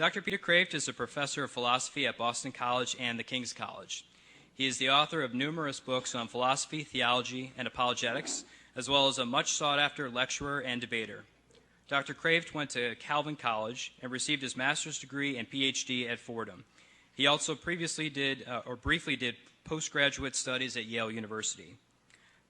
Dr. Peter Kreeft is a professor of philosophy at Boston College and the King's College. He is the author of numerous books on philosophy, theology, and apologetics, as well as a much sought-after lecturer and debater. Dr. Kreeft went to Calvin College and received his master's degree and PhD at Fordham. He also briefly did postgraduate studies at Yale University.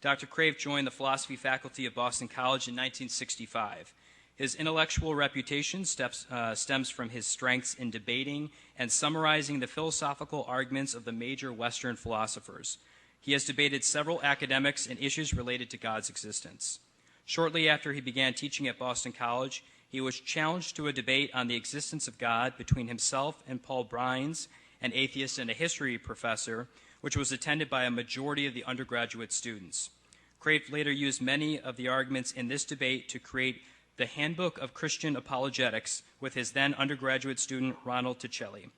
Dr. Kreeft joined the philosophy faculty of Boston College in 1965. His intellectual reputation stems from his strengths in debating and summarizing the philosophical arguments of the major Western philosophers. He has debated several academics and issues related to God's existence. Shortly after he began teaching at Boston College, he was challenged to a debate on the existence of God between himself and Paul Brines, an atheist and a history professor, which was attended by a majority of the undergraduate students. Kreeft later used many of the arguments in this debate to create the Handbook of Christian Apologetics with his then undergraduate student Ronald Ticelli.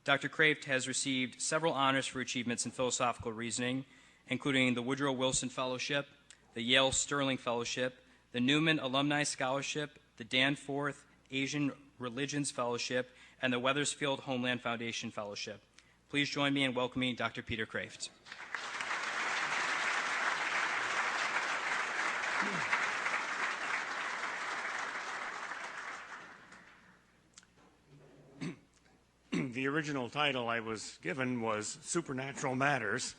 Dr. Kreeft has received several honors for achievements in philosophical reasoning, including the Woodrow Wilson Fellowship, the Yale Sterling Fellowship, the Newman Alumni Scholarship, the Danforth Asian Religions Fellowship, and the Wethersfield Homeland Foundation Fellowship. Please join me in welcoming Dr. Peter Kreeft. The original title I was given was Supernatural Matters,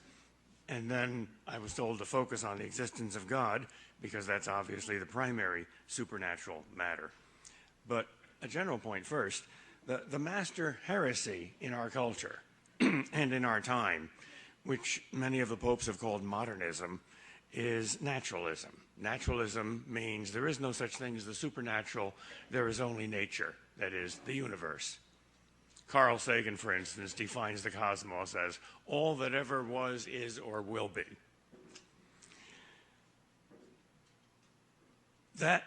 and then I was told to focus on the existence of God, because that's obviously the primary supernatural matter. But a general point first, the master heresy in our culture and in our time, which many of the popes have called modernism, is naturalism. Naturalism means there is no such thing as the supernatural, there is only nature, that is, the universe. Carl Sagan, for instance, defines the cosmos as all that ever was, is, or will be. That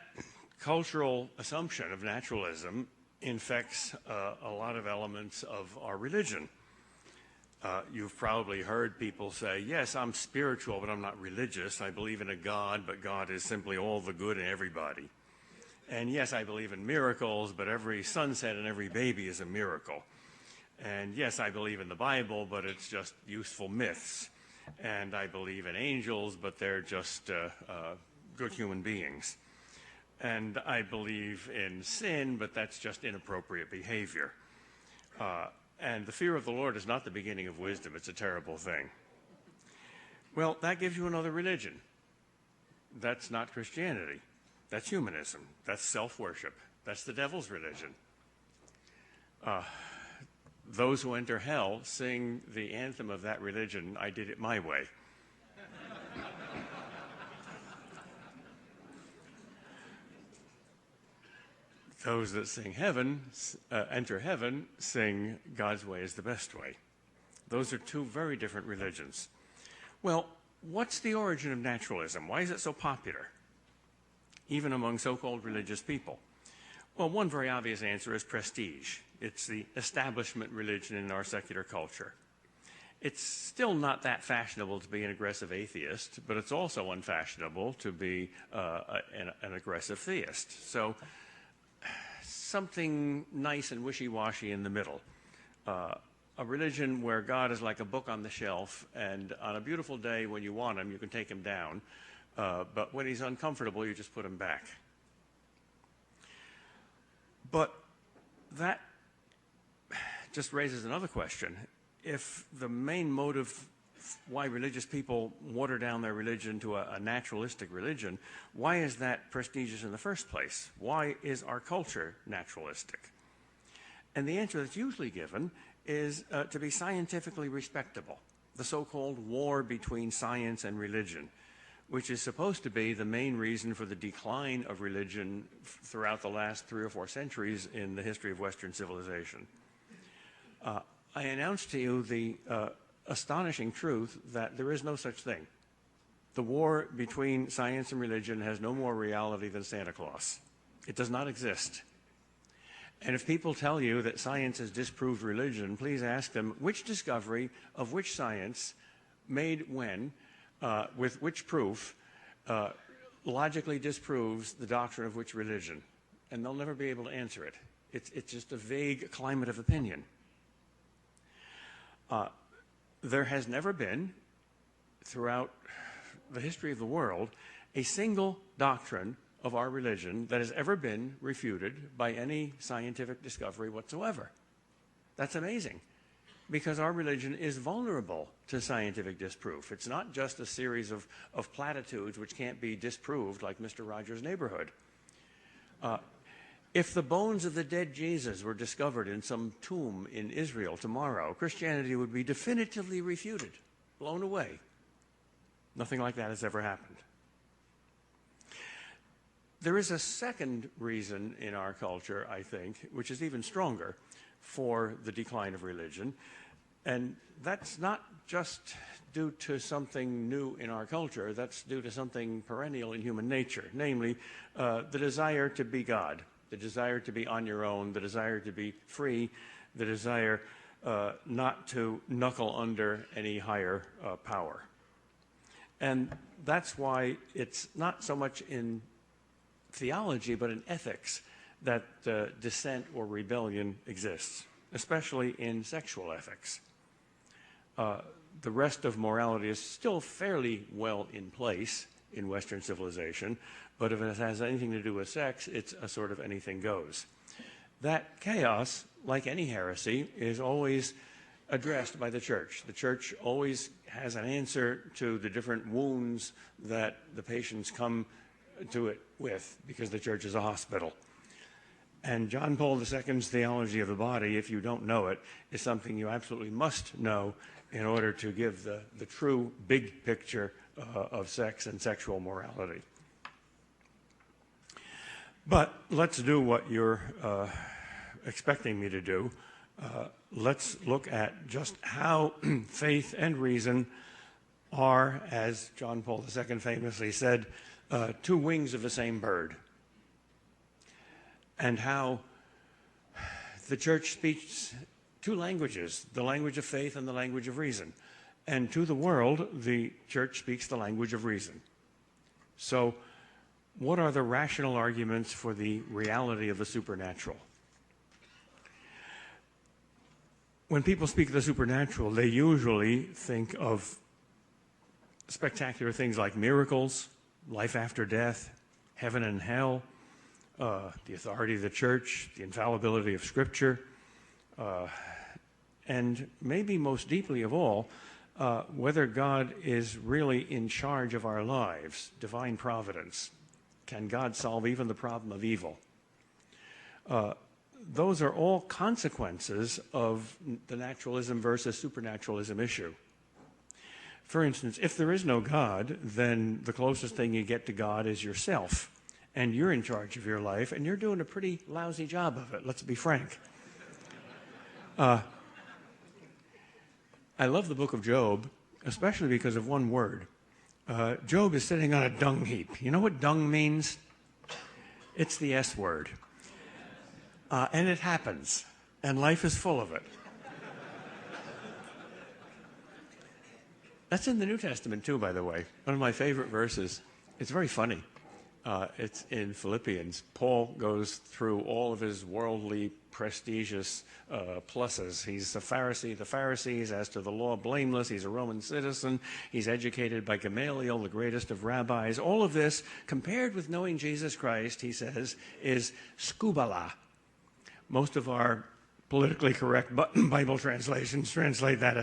cultural assumption of naturalism infects a lot of elements of our religion. You've probably heard people say, yes, I'm spiritual, but I'm not religious. I believe in a God, but God is simply all the good in everybody. And yes, I believe in miracles, but every sunset and every baby is a miracle. And yes, I believe in the Bible, but it's just useful myths. And I believe in angels, but they're just good human beings. And I believe in sin, but that's just inappropriate behavior. And the fear of the Lord is not the beginning of wisdom. It's a terrible thing. Well, that gives you another religion. That's not Christianity. That's humanism. That's self-worship. That's the devil's religion. Those who enter hell sing the anthem of that religion, I did it my way. Those that sing heaven, enter heaven, sing God's way is the best way. Those are two very different religions. Well, what's the origin of naturalism? Why is it so popular, even among so-called religious people? Well, one very obvious answer is prestige. It's the establishment religion in our secular culture. It's still not that fashionable to be an aggressive atheist, but it's also unfashionable to be an aggressive theist. So something nice and wishy-washy in the middle. A religion where God is like a book on the shelf, and on a beautiful day when you want him, you can take him down. But when he's uncomfortable, you just put him back. But that just raises another question. If the main motive why religious people water down their religion to a naturalistic religion, why is that prestigious in the first place? Why is our culture naturalistic? And the answer that's usually given is to be scientifically respectable, the so-called war between science and religion, which is supposed to be the main reason for the decline of religion throughout the last 3 or 4 centuries in the history of Western civilization. I announced to you the astonishing truth that there is no such thing. The war between science and religion has no more reality than Santa Claus. It does not exist. And if people tell you that science has disproved religion, please ask them which discovery of which science made when, with which proof, logically disproves the doctrine of which religion. And they'll never be able to answer it. It's just a vague climate of opinion. There has never been, throughout the history of the world, a single doctrine of our religion that has ever been refuted by any scientific discovery whatsoever. That's amazing, because our religion is vulnerable to scientific disproof. It's not just a series of platitudes which can't be disproved like Mr. Rogers' Neighborhood. If the bones of the dead Jesus were discovered in some tomb in Israel tomorrow, Christianity would be definitively refuted, blown away. Nothing like that has ever happened. There is a second reason in our culture, I think, which is even stronger for the decline of religion, and that's not just due to something new in our culture, that's due to something perennial in human nature, namely the desire to be God, the desire to be on your own, the desire to be free, the desire not to knuckle under any higher power. And that's why it's not so much in theology, but in ethics, that dissent or rebellion exists, especially in sexual ethics. The rest of morality is still fairly well in place in Western civilization, but if it has anything to do with sex, it's a sort of anything goes. That chaos, like any heresy, is always addressed by the church. The church always has an answer to the different wounds that the patients come to it with, because the church is a hospital. And John Paul II's theology of the body, if you don't know it, is something you absolutely must know in order to give the true big picture of sex and sexual morality. But let's do what you're expecting me to do. Let's look at just how faith and reason are, as John Paul II famously said, two wings of the same bird, and how the church speaks two languages, the language of faith and the language of reason. And to the world, the church speaks the language of reason. So what are the rational arguments for the reality of the supernatural? When people speak of the supernatural, they usually think of spectacular things like miracles, life after death, heaven and hell, the authority of the church, the infallibility of Scripture, and maybe most deeply of all, whether God is really in charge of our lives, divine providence. Can God solve even the problem of evil? Those are all consequences of the naturalism versus supernaturalism issue. For instance, if there is no God, then the closest thing you get to God is yourself. And you're in charge of your life, and you're doing a pretty lousy job of it, let's be frank. I love the book of Job, especially because of one word. Job is sitting on a dung heap. You know what dung means? It's the S word. And it happens, and life is full of it. That's in the New Testament too, by the way. One of my favorite verses. It's very funny. It's in Philippians. Paul goes through all of his worldly, prestigious pluses. He's a Pharisee of the Pharisees, as to the law, blameless. He's a Roman citizen. He's educated by Gamaliel, the greatest of rabbis. All of this, compared with knowing Jesus Christ, he says, is skubala. Most of our politically correct Bible translations translate that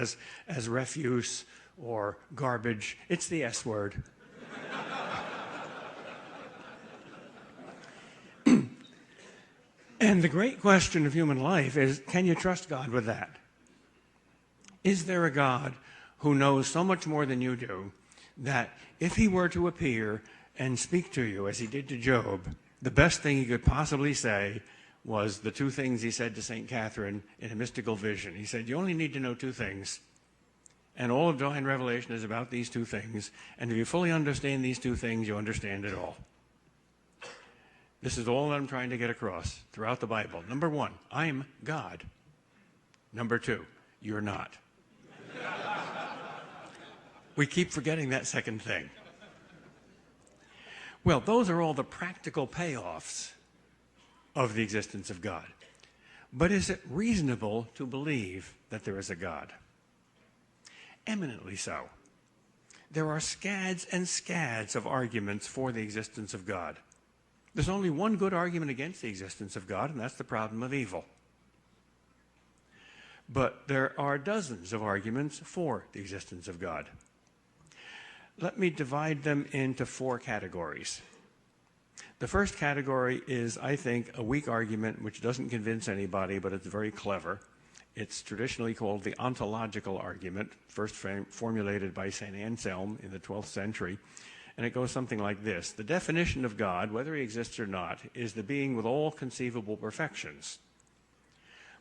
as refuse or garbage. It's the S word. And the great question of human life is, can you trust God with that? Is there a God who knows so much more than you do that if he were to appear and speak to you as he did to Job, the best thing he could possibly say was the two things he said to St. Catherine in a mystical vision. He said, you only need to know two things, and all of divine revelation is about these two things, and if you fully understand these two things, you understand it all. This is all that I'm trying to get across throughout the Bible. Number one, I'm God. Number two, you're not. We keep forgetting that second thing. Well, those are all the practical payoffs of the existence of God. But is it reasonable to believe that there is a God? Eminently so. There are scads and scads of arguments for the existence of God. There's only one good argument against the existence of God, and that's the problem of evil. But there are dozens of arguments for the existence of God. Let me divide them into 4 categories. The first category is, I think, a weak argument which doesn't convince anybody, but it's very clever. It's traditionally called the ontological argument, first formulated by St. Anselm in the 12th century. And it goes something like this. The definition of God, whether he exists or not, is the being with all conceivable perfections.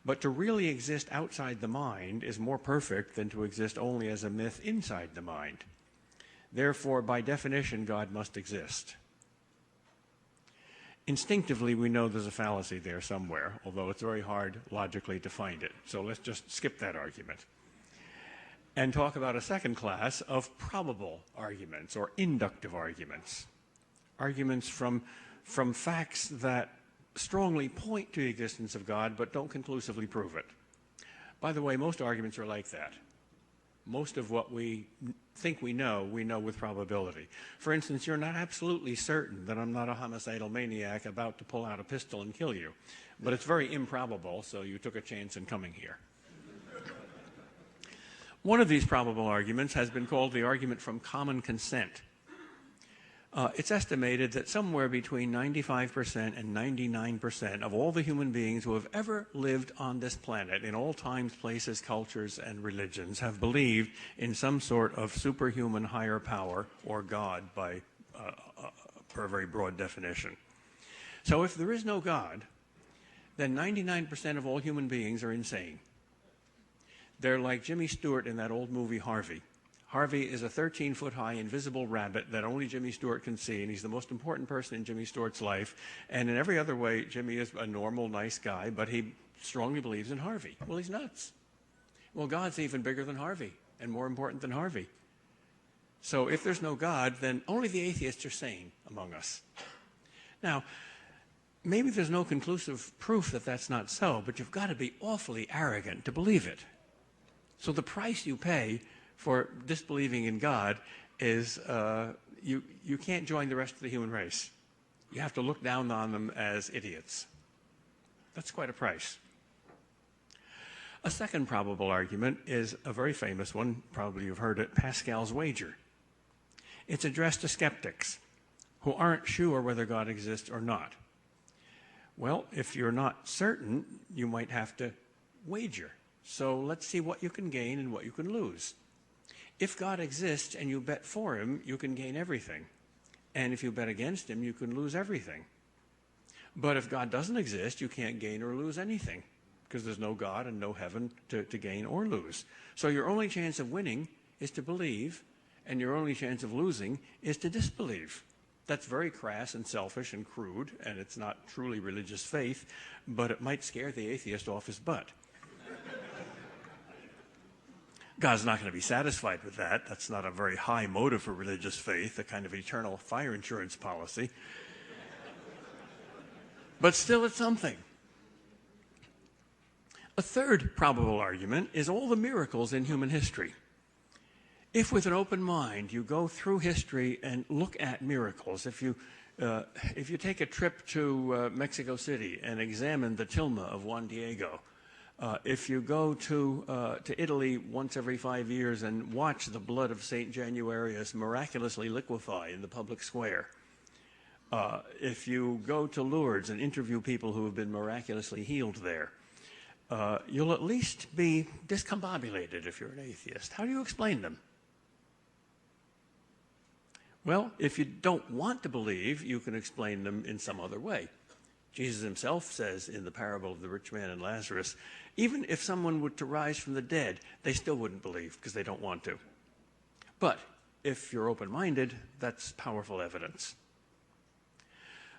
But to really exist outside the mind is more perfect than to exist only as a myth inside the mind. Therefore, by definition, God must exist. Instinctively, we know there's a fallacy there somewhere, although it's very hard logically to find it. So let's just skip that argument and talk about a second class of probable arguments or inductive arguments. Arguments from facts that strongly point to the existence of God but don't conclusively prove it. By the way, most arguments are like that. Most of what we think we know with probability. For instance, you're not absolutely certain that I'm not a homicidal maniac about to pull out a pistol and kill you. But it's very improbable, so you took a chance in coming here. One of these probable arguments has been called the argument from common consent. It's estimated that somewhere between 95% and 99% of all the human beings who have ever lived on this planet, in all times, places, cultures, and religions, have believed in some sort of superhuman higher power, or God, per a very broad definition. So if there is no God, then 99% of all human beings are insane. They're like Jimmy Stewart in that old movie Harvey. Harvey is a 13-foot-high invisible rabbit that only Jimmy Stewart can see, and he's the most important person in Jimmy Stewart's life. And in every other way, Jimmy is a normal, nice guy, but he strongly believes in Harvey. Well, he's nuts. Well, God's even bigger than Harvey and more important than Harvey. So if there's no God, then only the atheists are sane among us. Now, maybe there's no conclusive proof that that's not so, but you've got to be awfully arrogant to believe it. So the price you pay for disbelieving in God is you can't join the rest of the human race. You have to look down on them as idiots. That's quite a price. A second probable argument is a very famous one, probably you've heard it, Pascal's Wager. It's addressed to skeptics who aren't sure whether God exists or not. Well, if you're not certain, you might have to wager. So let's see what you can gain and what you can lose. If God exists and you bet for him, you can gain everything. And if you bet against him, you can lose everything. But if God doesn't exist, you can't gain or lose anything because there's no God and no heaven to gain or lose. So your only chance of winning is to believe, and your only chance of losing is to disbelieve. That's very crass and selfish and crude, and it's not truly religious faith, but it might scare the atheist off his butt. God's not going to be satisfied with that. That's not a very high motive for religious faith, a kind of eternal fire insurance policy. But still, it's something. A third probable argument is all the miracles in human history. If with an open mind you go through history and look at miracles, if you take a trip to Mexico City and examine the tilma of Juan Diego, if you go to Italy once every 5 years and watch the blood of St. Januarius miraculously liquefy in the public square, if you go to Lourdes and interview people who have been miraculously healed there, you'll at least be discombobulated if you're an atheist. How do you explain them? Well, if you don't want to believe, you can explain them in some other way. Jesus himself says in the parable of the rich man and Lazarus, even if someone were to rise from the dead, they still wouldn't believe because they don't want to. But if you're open-minded, that's powerful evidence.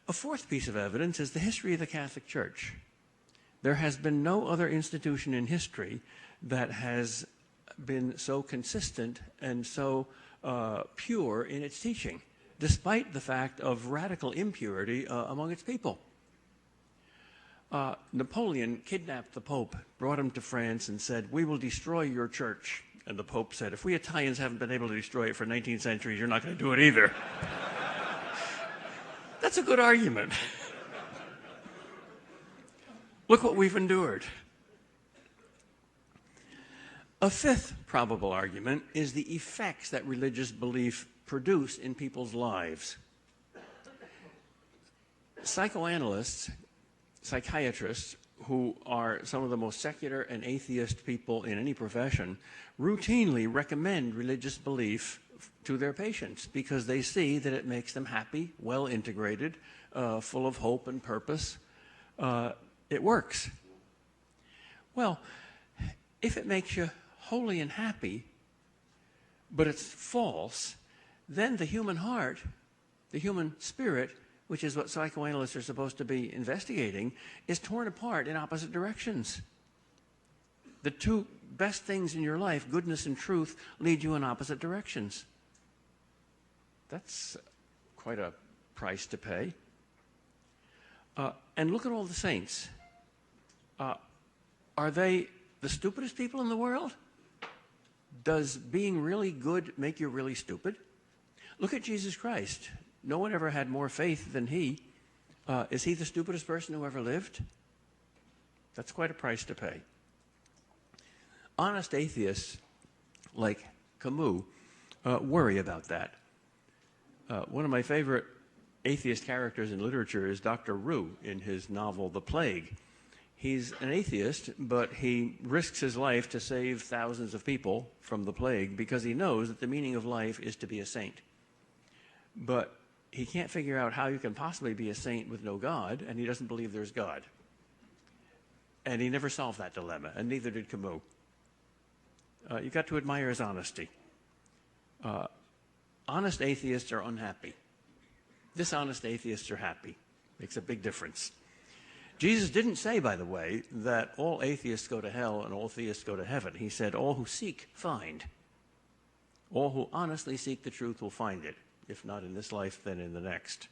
A fourth piece of evidence is the history of the Catholic Church. There has been no other institution in history that has been so consistent and so pure in its teaching, despite the fact of radical impurity among its people. Napoleon kidnapped the Pope, brought him to France, and said, "We will destroy your church." And the Pope said, "If we Italians haven't been able to destroy it for 19 centuries, you're not going to do it either." That's a good argument. Look what we've endured. A fifth probable argument is the effects that religious belief produce in people's lives. Psychoanalysts, psychiatrists, who are some of the most secular and atheist people in any profession, routinely recommend religious belief to their patients because they see that it makes them happy, well integrated, full of hope and purpose. It works. Well, if it makes you holy and happy, but it's false, then the human heart, the human spirit, which is what psychoanalysts are supposed to be investigating, is torn apart in opposite directions. The two best things in your life, goodness and truth, lead you in opposite directions. That's quite a price to pay. And look at all the saints. Are they the stupidest people in the world? Does being really good make you really stupid? Look at Jesus Christ. No one ever had more faith than he. Is he the stupidest person who ever lived? That's quite a price to pay. Honest atheists like Camus worry about that. One of my favorite atheist characters in literature is Dr. Roux in his novel The Plague. He's an atheist, but he risks his life to save thousands of people from the plague because he knows that the meaning of life is to be a saint. But he can't figure out how you can possibly be a saint with no God, and he doesn't believe there's God. And he never solved that dilemma, and neither did Camus. You got to admire his honesty. Honest atheists are unhappy. Dishonest atheists are happy. Makes a big difference. Jesus didn't say, by the way, that all atheists go to hell and all theists go to heaven. He said, all who seek, find. All who honestly seek the truth will find it. If not in this life, then in the next.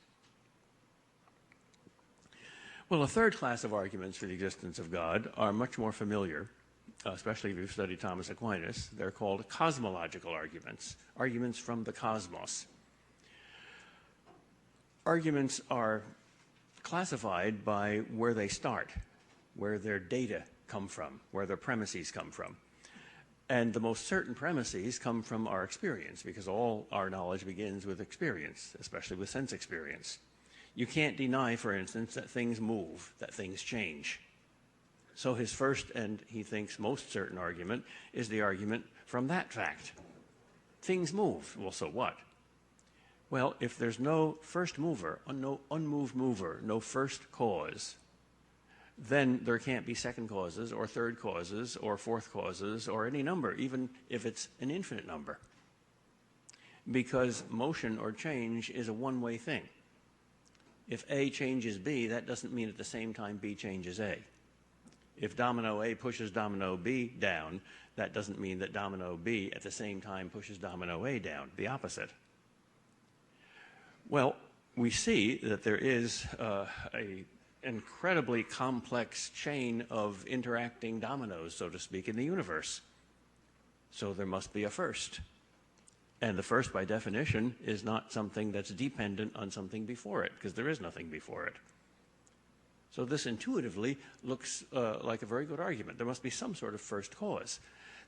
Well, a third class of arguments for the existence of God are much more familiar, especially if you've studied Thomas Aquinas. They're called cosmological arguments, arguments from the cosmos. Arguments are classified by where they start, where their data come from, where their premises come from. And the most certain premises come from our experience, because all our knowledge begins with experience, especially with sense experience. You can't deny, for instance, that things move, that things change. So his first, and he thinks most certain argument, is the argument from that fact. Things move. Well, so what? Well, if there's no first mover, no unmoved mover, no first cause, then there can't be second causes or third causes or fourth causes or any number, even if it's an infinite number. Because motion or change is a one-way thing. If A changes B, that doesn't mean at the same time B changes A. If domino A pushes domino B down, that doesn't mean that domino B at the same time pushes domino A down, the opposite. Well, we see that there is an incredibly complex chain of interacting dominoes, so to speak, in the universe. So there must be a first. And the first, by definition, is not something that's dependent on something before it, because there is nothing before it. So this intuitively looks like a very good argument. There must be some sort of first cause.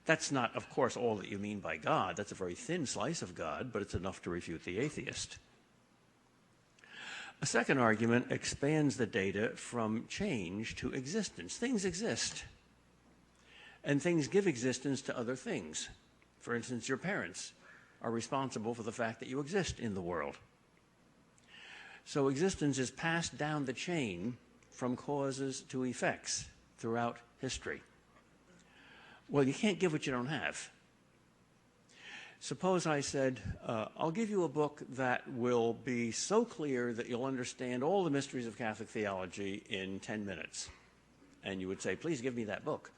That's not, of course, all that you mean by God. That's a very thin slice of God, but it's enough to refute the atheist. A second argument expands the data from change to existence. Things exist, and things give existence to other things. For instance, your parents are responsible for the fact that you exist in the world. So existence is passed down the chain from causes to effects throughout history. Well, you can't give what you don't have. Suppose I said, I'll give you a book that will be so clear that you'll understand all the mysteries of Catholic theology in 10 minutes. And you would say, please give me that book.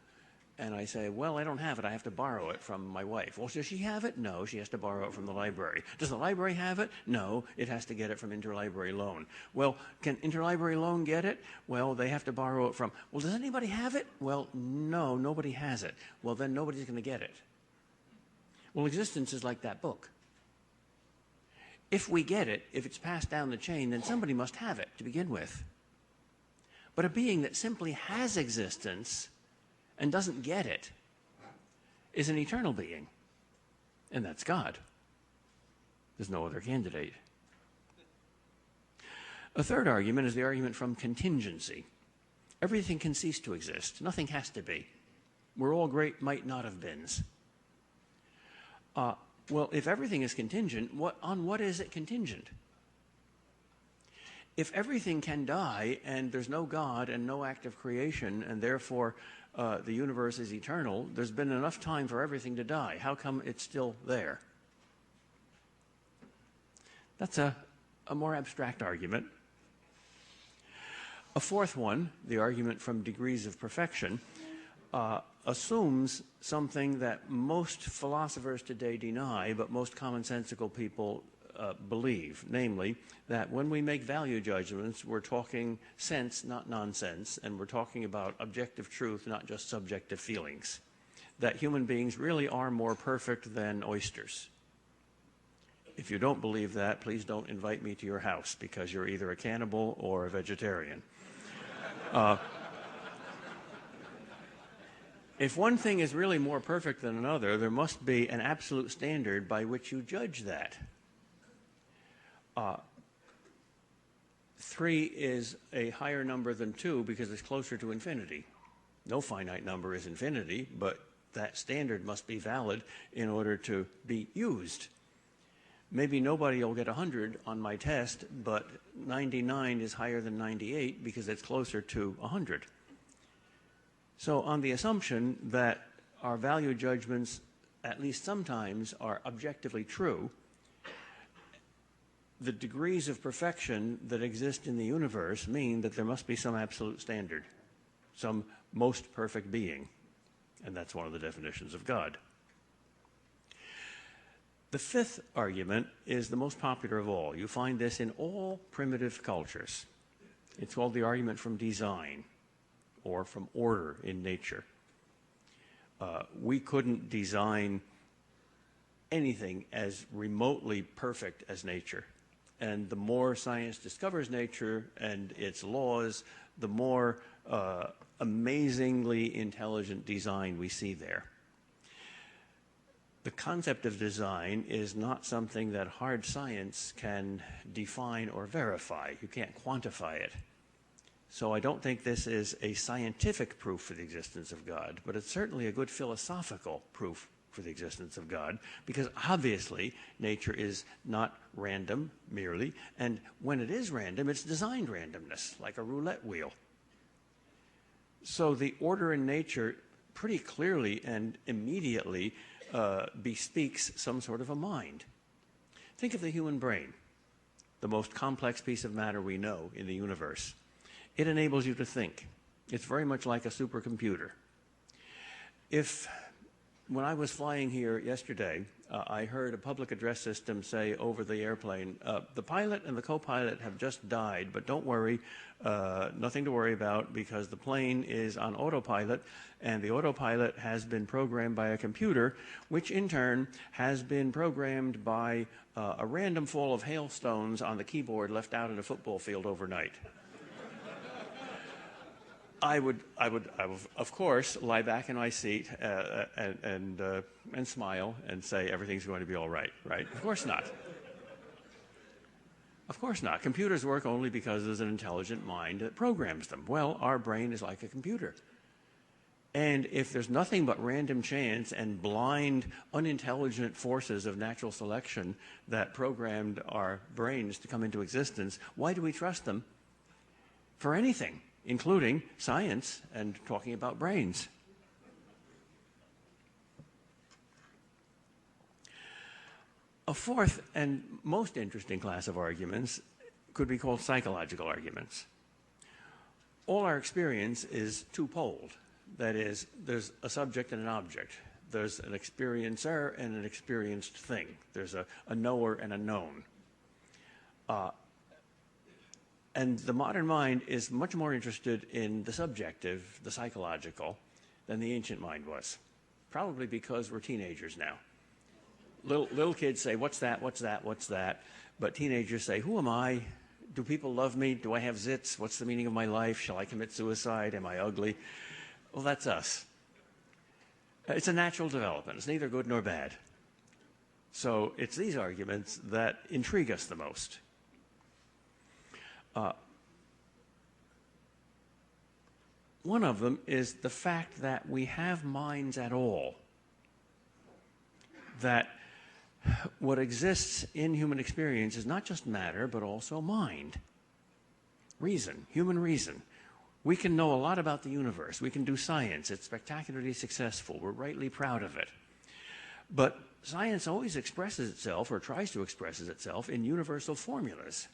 and I say, well, I don't have it. I have to borrow it from my wife. Well, does she have it? No, she has to borrow it from the library. Does the library have it? No, it has to get it from interlibrary loan. Well, can interlibrary loan get it? Well, they have to borrow it from. Well, does anybody have it? Well, no, nobody has it. Well, then nobody's going to get it. Well, existence is like that book. If we get it, if it's passed down the chain, then somebody must have it to begin with. But a being that simply has existence and doesn't get it is an eternal being, and that's God. There's no other candidate. A third argument is the argument from contingency. Everything can cease to exist. Nothing has to be. We're all great might not have beens. Well, if everything is contingent, on what is it contingent? If everything can die and there's no God and no act of creation and therefore the universe is eternal, there's been enough time for everything to die. How come it's still there? That's a more abstract argument. A fourth one, the argument from degrees of perfection, assumes something that most philosophers today deny, but most commonsensical people believe, namely that when we make value judgments, we're talking sense, not nonsense, and we're talking about objective truth, not just subjective feelings, that human beings really are more perfect than oysters. If you don't believe that, please don't invite me to your house, because you're either a cannibal or a vegetarian. If one thing is really more perfect than another, there must be an absolute standard by which you judge that. 3 is a higher number than 2 because it's closer to infinity. No finite number is infinity, but that standard must be valid in order to be used. Maybe nobody will get 100 on my test, but 99 is higher than 98 because it's closer to 100. So on the assumption that our value judgments, at least sometimes, are objectively true, the degrees of perfection that exist in the universe mean that there must be some absolute standard, some most perfect being, and that's one of the definitions of God. The fifth argument is the most popular of all. You find this in all primitive cultures. It's called the argument from design, or from order in nature. We couldn't design anything as remotely perfect as nature. And the more science discovers nature and its laws, the more amazingly intelligent design we see there. The concept of design is not something that hard science can define or verify. You can't quantify it. So I don't think this is a scientific proof for the existence of God, but it's certainly a good philosophical proof for the existence of God, because obviously nature is not random merely, and when it is random, it's designed randomness, like a roulette wheel. So the order in nature pretty clearly and immediately bespeaks some sort of a mind. Think of the human brain, the most complex piece of matter we know in the universe. It enables you to think. It's very much like a supercomputer. When I was flying here yesterday, I heard a public address system say over the airplane, the pilot and the co-pilot have just died, but don't worry, nothing to worry about because the plane is on autopilot, and the autopilot has been programmed by a computer, which in turn has been programmed by a random fall of hailstones on the keyboard left out in a football field overnight. I would, of course, lie back in my seat and smile and say everything's going to be all right, right? Of course not. Of course not. Computers work only because there's an intelligent mind that programs them. Well, our brain is like a computer. And if there's nothing but random chance and blind, unintelligent forces of natural selection that programmed our brains to come into existence, why do we trust them for anything, including science and talking about brains? A fourth and most interesting class of arguments could be called psychological arguments. All our experience is two-poled. That is, there's a subject and an object. There's an experiencer and an experienced thing. There's a knower and a known. And the modern mind is much more interested in the subjective, the psychological, than the ancient mind was. Probably because we're teenagers now. Little kids say, what's that, what's that, what's that? But teenagers say, who am I? Do people love me? Do I have zits? What's the meaning of my life? Shall I commit suicide? Am I ugly? Well, that's us. It's a natural development. It's neither good nor bad. So it's these arguments that intrigue us the most. One of them is the fact that we have minds at all. That what exists in human experience is not just matter, but also mind. Reason, human reason. We can know a lot about the universe. We can do science. It's spectacularly successful. We're rightly proud of it. But science always expresses itself, or tries to express itself, in universal formulas,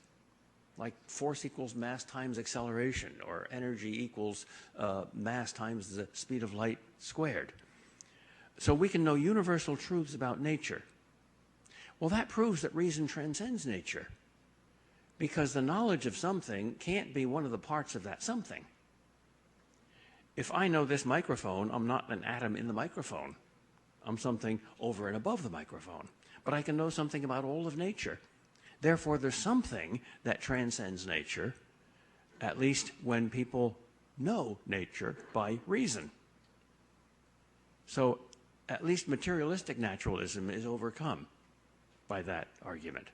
like force equals mass times acceleration, or energy equals mass times the speed of light squared. So we can know universal truths about nature. Well, that proves that reason transcends nature, because the knowledge of something can't be one of the parts of that something. If I know this microphone, I'm not an atom in the microphone. I'm something over and above the microphone. But I can know something about all of nature. Therefore, there's something that transcends nature, at least when people know nature by reason. So at least materialistic naturalism is overcome by that argument.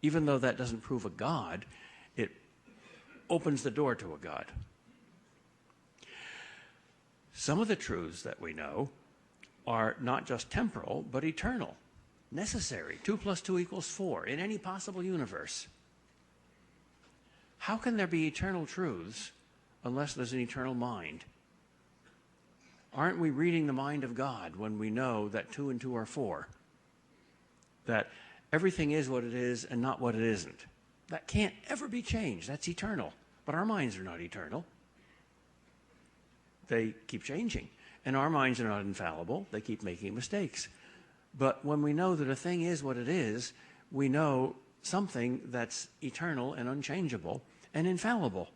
Even though that doesn't prove a God, it opens the door to a God. Some of the truths that we know are not just temporal, but eternal, necessary. 2 + 2 = 4 in any possible universe. How can there be eternal truths unless there's an eternal mind? Aren't we reading the mind of God when we know that 2 and 2 are 4? That everything is what it is and not what it isn't. That can't ever be changed. That's eternal. But our minds are not eternal. They keep changing. And our minds are not infallible. They keep making mistakes. But when we know that a thing is what it is, we know something that's eternal and unchangeable and infallible.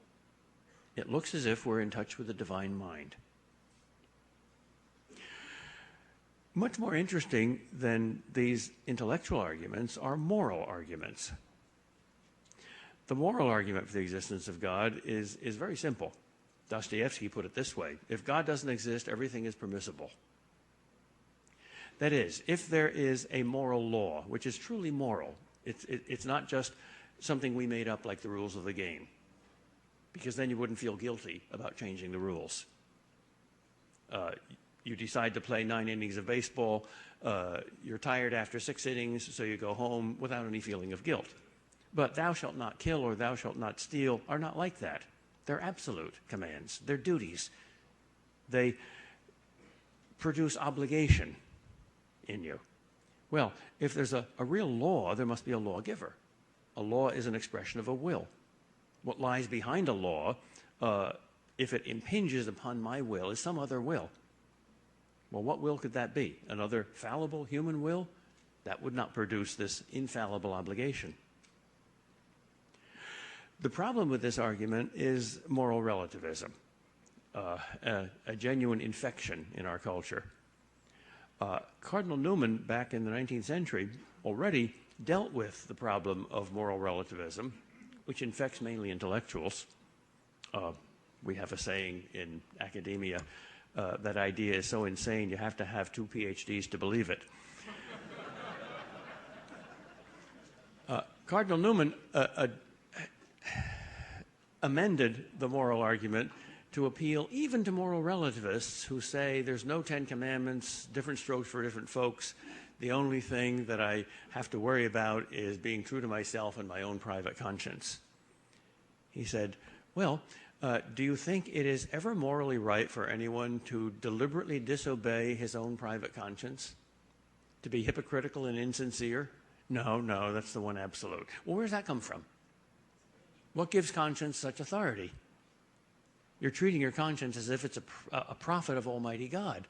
It looks as if we're in touch with the divine mind. Much more interesting than these intellectual arguments are moral arguments. The moral argument for the existence of God is very simple. Dostoevsky put it this way: if God doesn't exist, everything is permissible. That is, if there is a moral law, which is truly moral, it's not just something we made up like the rules of the game, because then you wouldn't feel guilty about changing the rules. You decide to play 9 innings of baseball, you're tired after 6 innings, so you go home without any feeling of guilt. But thou shalt not kill or thou shalt not steal are not like that. They're absolute commands. They're duties. They produce obligation in you. Well, if there's a real law, there must be a lawgiver. A law is an expression of a will. What lies behind a law, if it impinges upon my will, is some other will. Well, what will could that be? Another fallible human will? That would not produce this infallible obligation. The problem with this argument is moral relativism, a genuine infection in our culture. Cardinal Newman, back in the 19th century, already dealt with the problem of moral relativism, which infects mainly intellectuals. We have a saying in academia, that idea is so insane you have to have 2 PhDs to believe it. Cardinal Newman amended the moral argument to appeal even to moral relativists who say there's no 10 commandments, different strokes for different folks. The only thing that I have to worry about is being true to myself and my own private conscience. He said, well, do you think it is ever morally right for anyone to deliberately disobey his own private conscience? To be hypocritical and insincere? No, that's the one absolute. Well, where does that come from? What gives conscience such authority? You're treating your conscience as if it's a prophet of Almighty God.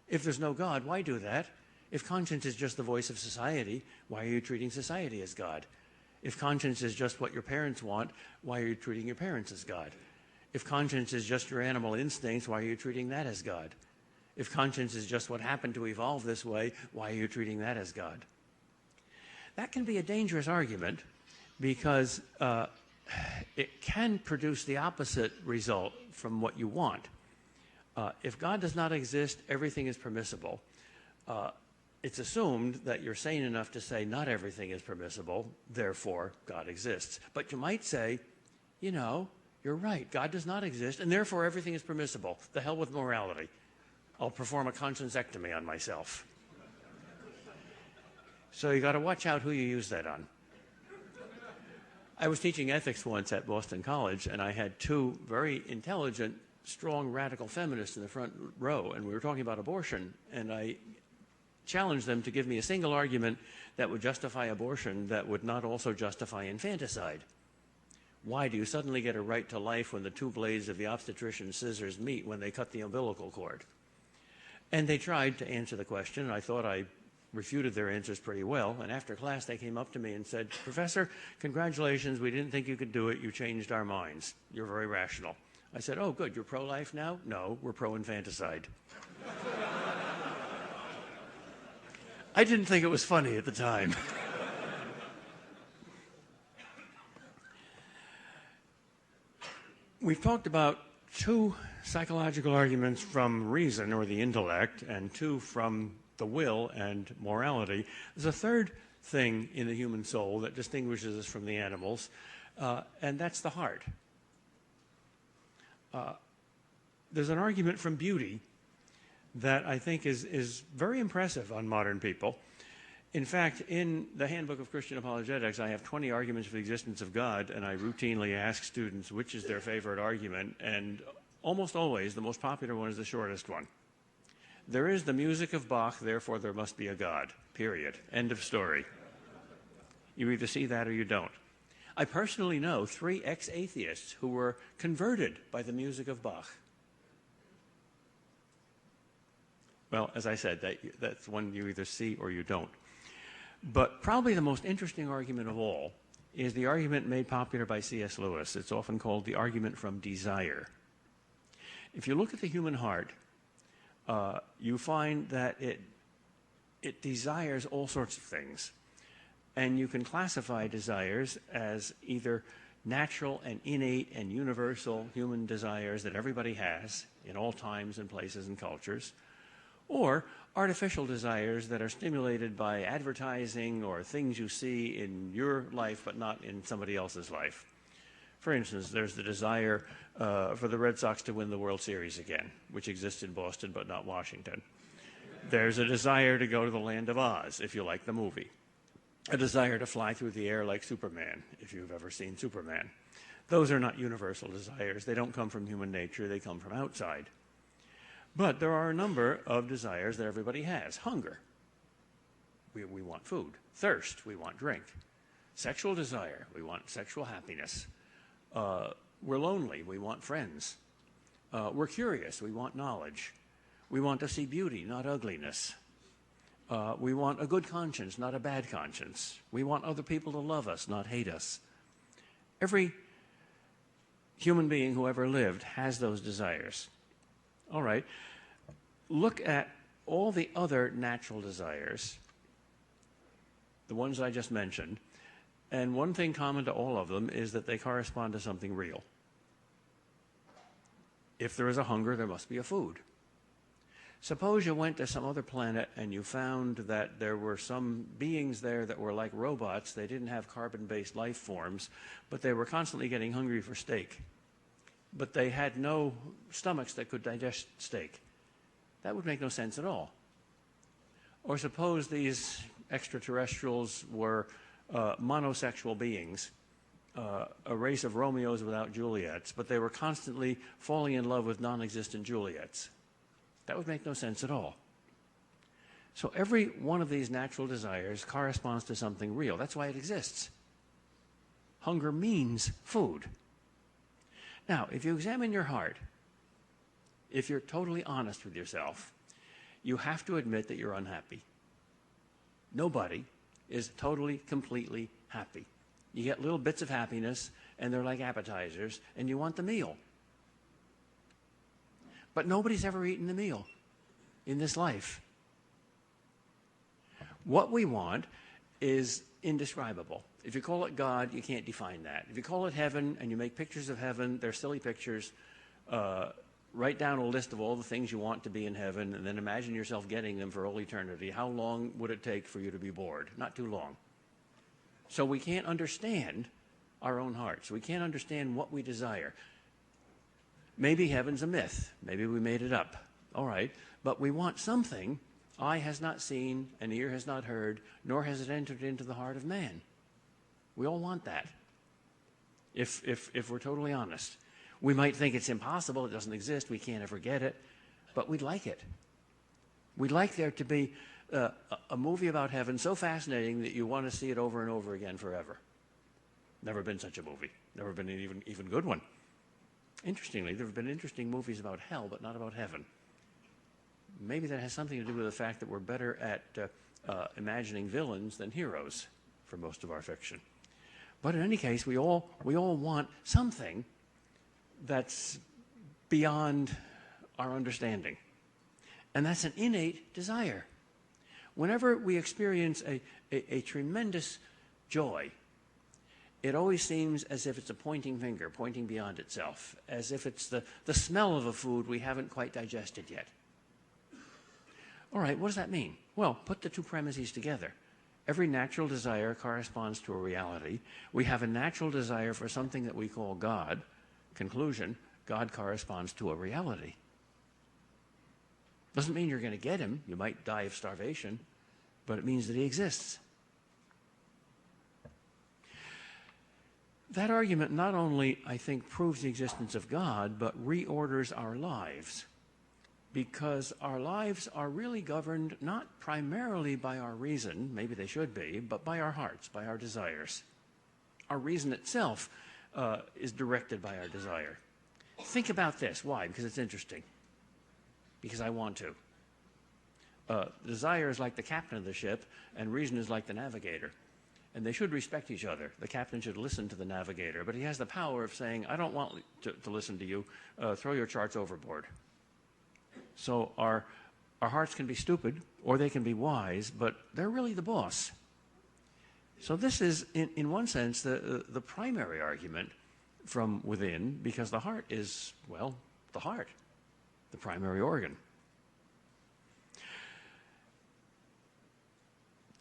If there's no God, why do that? If conscience is just the voice of society, why are you treating society as God? If conscience is just what your parents want, why are you treating your parents as God? If conscience is just your animal instincts, why are you treating that as God? If conscience is just what happened to evolve this way, why are you treating that as God? That can be a dangerous argument because it can produce the opposite result from what you want. If God does not exist, everything is permissible. It's assumed that you're sane enough to say not everything is permissible, therefore God exists. But you might say, you know, you're right, God does not exist, and therefore everything is permissible. The hell with morality. I'll perform a conscienceectomy on myself. So you got to watch out who you use that on. I was teaching ethics once at Boston College, and I had two very intelligent, strong, radical feminists in the front row, and we were talking about abortion, and I challenged them to give me a single argument that would justify abortion that would not also justify infanticide. Why do you suddenly get a right to life when the two blades of the obstetrician's scissors meet when they cut the umbilical cord? And they tried to answer the question, and I thought I refuted their answers pretty well. And after class, they came up to me and said, "Professor, congratulations, we didn't think you could do it. You changed our minds. You're very rational." I said, "Oh, good, you're pro-life now?" "No, we're pro-infanticide." I didn't think it was funny at the time. We've talked about two psychological arguments from reason or the intellect and two from the will and morality. There's a third thing in the human soul that distinguishes us from the animals, and that's the heart. There's an argument from beauty that I think is very impressive on modern people. In fact, in the Handbook of Christian Apologetics, I have 20 arguments for the existence of God, and I routinely ask students which is their favorite argument, and almost always the most popular one is the shortest one. There is the music of Bach, therefore there must be a God, period. End of story. You either see that or you don't. I personally know 3 ex-atheists who were converted by the music of Bach. Well, as I said, that's one you either see or you don't. But probably the most interesting argument of all is the argument made popular by C.S. Lewis. It's often called the argument from desire. If you look at the human heart, you find that it desires all sorts of things. And you can classify desires as either natural and innate and universal human desires that everybody has in all times and places and cultures, or artificial desires that are stimulated by advertising or things you see in your life but not in somebody else's life. For instance, there's the desire for the Red Sox to win the World Series again, which exists in Boston but not Washington. There's a desire to go to the land of Oz, if you like the movie. A desire to fly through the air like Superman, if you've ever seen Superman. Those are not universal desires. They don't come from human nature. They come from outside. But there are a number of desires that everybody has. Hunger. We want food. Thirst. We want drink. Sexual desire. We want sexual happiness. We're lonely. We want friends. We're curious. We want knowledge. We want to see beauty, not ugliness. We want a good conscience, not a bad conscience. We want other people to love us, not hate us. Every human being who ever lived has those desires. All right. Look at all the other natural desires, the ones I just mentioned, and one thing common to all of them is that they correspond to something real. If there is a hunger, there must be a food. Suppose you went to some other planet and you found that there were some beings there that were like robots. They didn't have carbon-based life forms, but they were constantly getting hungry for steak. But they had no stomachs that could digest steak. That would make no sense at all. Or suppose these extraterrestrials were monosexual beings, a race of Romeos without Juliets, but they were constantly falling in love with non-existent Juliets. That would make no sense at all. So every one of these natural desires corresponds to something real. That's why it exists. Hunger means food. Now, if you examine your heart, if you're totally honest with yourself, you have to admit that you're unhappy. Nobody is totally, completely happy. You get little bits of happiness, and they're like appetizers, and you want the meal. But nobody's ever eaten the meal in this life. What we want is indescribable. If you call it God, you can't define that. If you call it heaven and you make pictures of heaven, they're silly pictures. Write down a list of all the things you want to be in heaven, and then imagine yourself getting them for all eternity. How long would it take for you to be bored? Not too long. So we can't understand our own hearts. We can't understand what we desire. Maybe heaven's a myth. Maybe we made it up. All right. But we want something eye has not seen and ear has not heard, nor has it entered into the heart of man. We all want that, if we're totally honest. We might think it's impossible, it doesn't exist, we can't ever get it, but we'd like it. We'd like there to be a movie about heaven so fascinating that you want to see it over and over again forever. Never been such a movie. Never been an even good one. Interestingly, there have been interesting movies about hell, but not about heaven. Maybe that has something to do with the fact that we're better at imagining villains than heroes for most of our fiction. But in any case, we all want something that's beyond our understanding. And that's an innate desire. Whenever we experience a tremendous joy, it always seems as if it's a pointing finger, pointing beyond itself, as if it's the smell of a food we haven't quite digested yet. All right, what does that mean? Well, put the two premises together. Every natural desire corresponds to a reality. We have a natural desire for something that we call God. Conclusion, God corresponds to a reality. Doesn't mean you're going to get him. You might die of starvation, but it means that he exists. That argument not only, I think, proves the existence of God, but reorders our lives. Because our lives are really governed not primarily by our reason, maybe they should be, but by our hearts, by our desires. Our reason itself is directed by our desire. Think about this. Why? Because it's interesting. Because I want to. Desire is like the captain of the ship, and reason is like the navigator. And they should respect each other. The captain should listen to the navigator, but he has the power of saying, I don't want to listen to you. Throw your charts overboard. So our hearts can be stupid, or they can be wise, but they're really the boss. So this is, in one sense, the primary argument from within, because the heart is, well, the heart, the primary organ.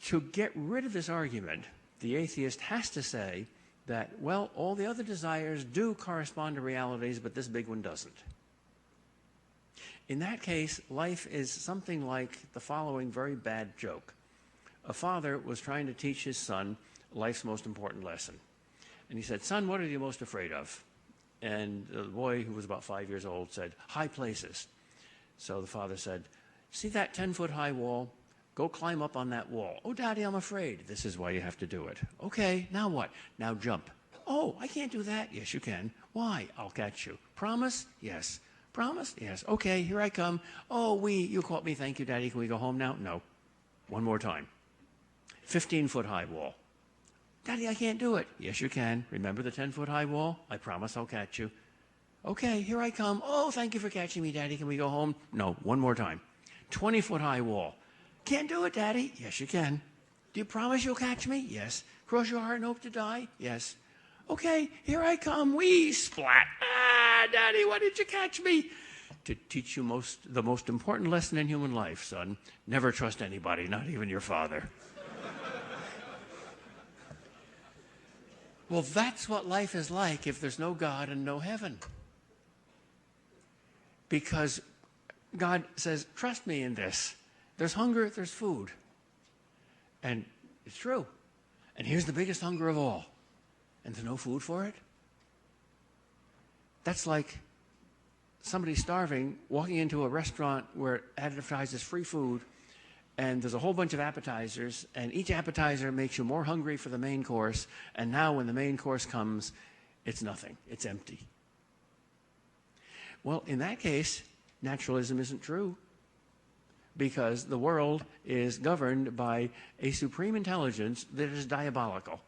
To get rid of this argument, the atheist has to say that, well, all the other desires do correspond to realities, but this big one doesn't. In that case, life is something like the following very bad joke. A father was trying to teach his son life's most important lesson. And he said, son, what are you most afraid of? And the boy, who was about 5 years old, said, high places. So the father said, see that 10-foot-high wall? Go climb up on that wall. Oh, Daddy, I'm afraid. This is why you have to do it. Okay, now what? Now jump. Oh, I can't do that. Yes, you can. Why? I'll catch you. Promise? Yes. Promise? Yes. Okay, here I come. Oh, you caught me. Thank you, Daddy. Can we go home now? No. One more time. 15-foot-high wall. Daddy, I can't do it. Yes, you can. Remember the 10-foot-high wall? I promise I'll catch you. Okay, here I come. Oh, thank you for catching me, Daddy. Can we go home? No. One more time. 20-foot-high wall. Can't do it, Daddy. Yes, you can. Do you promise you'll catch me? Yes. Cross your heart and hope to die? Yes. Okay, here I come. Wee, splat. Ah, Daddy, why did you catch me? To teach you the most important lesson in human life, son. Never trust anybody, not even your father. Well, that's what life is like if there's no God and no heaven. Because God says, trust me in this. There's hunger, there's food. And it's true. And here's the biggest hunger of all. And there's no food for it? That's like somebody starving walking into a restaurant where it advertises free food, and there's a whole bunch of appetizers, and each appetizer makes you more hungry for the main course, and now when the main course comes, it's nothing. It's empty. Well, in that case, naturalism isn't true, because the world is governed by a supreme intelligence that is diabolical.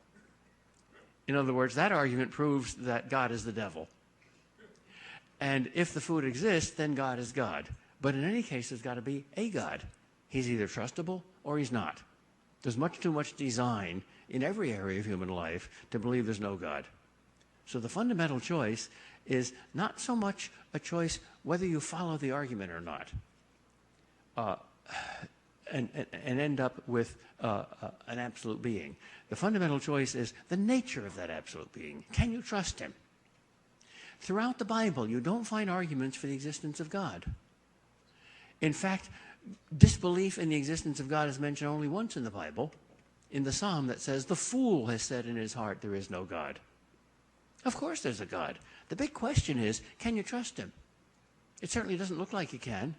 In other words, that argument proves that God is the devil. And if the food exists, then God is God. But in any case, there's got to be a God. He's either trustable or he's not. There's much too much design in every area of human life to believe there's no God. So the fundamental choice is not so much a choice whether you follow the argument or not, and end up with an absolute being. The fundamental choice is the nature of that absolute being. Can you trust him? Throughout the Bible, you don't find arguments for the existence of God. In fact, disbelief in the existence of God is mentioned only once in the Bible, in the psalm that says, "The fool has said in his heart, there is no God." Of course there's a God. The big question is, can you trust him? It certainly doesn't look like you can.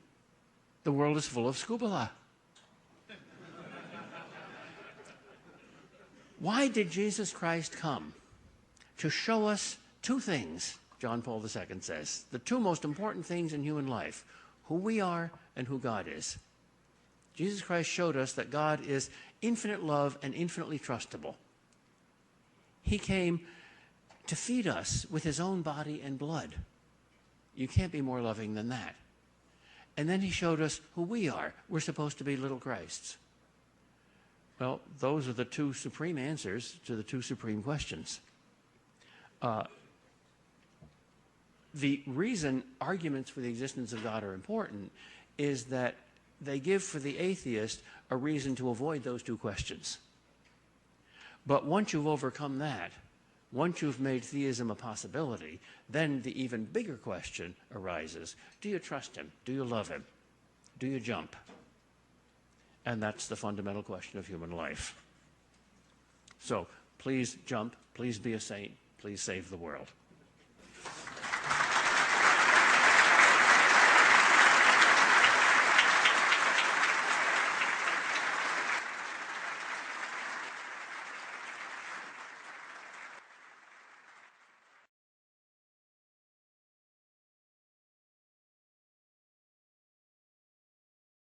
The world is full of scubala. Why did Jesus Christ come? To show us two things, John Paul II says, the two most important things in human life, who we are and who God is. Jesus Christ showed us that God is infinite love and infinitely trustable. He came to feed us with his own body and blood. You can't be more loving than that. And then he showed us who we are. We're supposed to be little Christs. Well, those are the two supreme answers to the two supreme questions. The reason arguments for the existence of God are important is that they give for the atheist a reason to avoid those two questions. But once you've overcome that, once you've made theism a possibility, then the even bigger question arises. Do you trust him? Do you love him? Do you jump? And that's the fundamental question of human life. So please jump, please be a saint, please save the world.